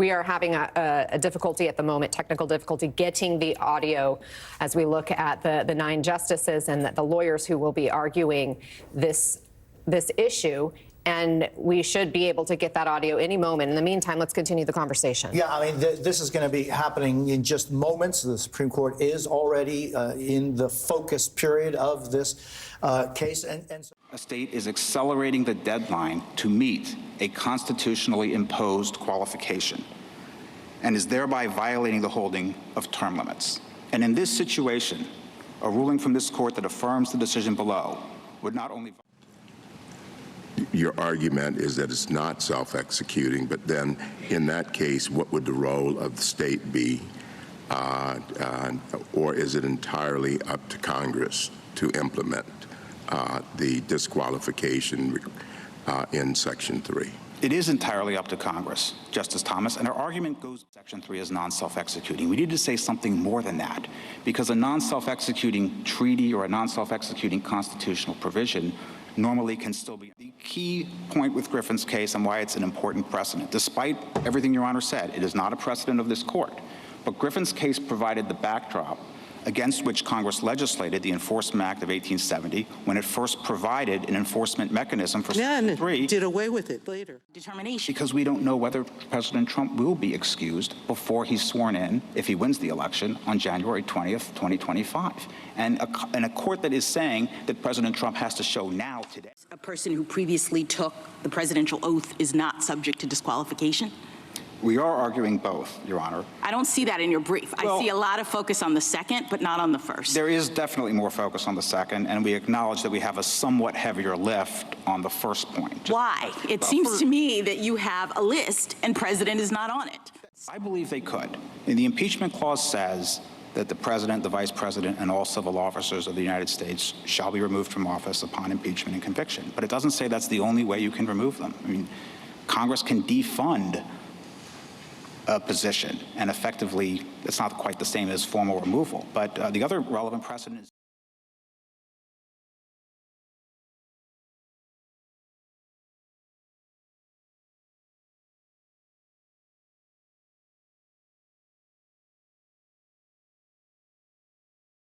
We are having a difficulty at the moment, technical difficulty, getting the audio as we look at the 9 justices and the lawyers who will be arguing this issue. And we should be able to get that audio any moment. In the meantime, let's continue the conversation. Yeah, I mean, this is going to be happening in just moments. The Supreme Court is already in the focus period of this case. And so a state is accelerating the deadline to meet a constitutionally imposed qualification and is thereby violating the holding of term limits. And in this situation, a ruling from this court that affirms the decision below would not only... Your argument is that it's not self-executing, but then in that case, what would the role of the state be? Or is it entirely up to Congress to implement the disqualification in Section 3? It is entirely up to Congress, Justice Thomas, and our argument goes Section 3 is non-self-executing. We need to say something more than that, because a non-self-executing treaty or a non-self-executing constitutional provision normally can still be. The key point with Griffin's case and why it's an important precedent, despite everything Your Honor said, it is not a precedent of this court. But Griffin's case provided the backdrop against which Congress legislated the Enforcement Act of 1870 when it first provided an enforcement mechanism for Section 3. And did away with it later. Determination. Because we don't know whether President Trump will be excused before he's sworn in, if he wins the election, on January 20th, 2025. And a court that is saying that President Trump has to show now, today. A person who previously took the presidential oath is not subject to disqualification? We are arguing both, Your Honor. I don't see that in your brief. Well, I see a lot of focus on the second, but not on the first. There is definitely more focus on the second, and we acknowledge that we have a somewhat heavier lift on the first point. Why? It seems to me that you have a list and President is not on it. I believe they could. And the impeachment clause says that the President, the Vice President, and all civil officers of the United States shall be removed from office upon impeachment and conviction. But it doesn't say that's the only way you can remove them. I mean, Congress can defund a position, and effectively, it's not quite the same as formal removal. But the other relevant precedent is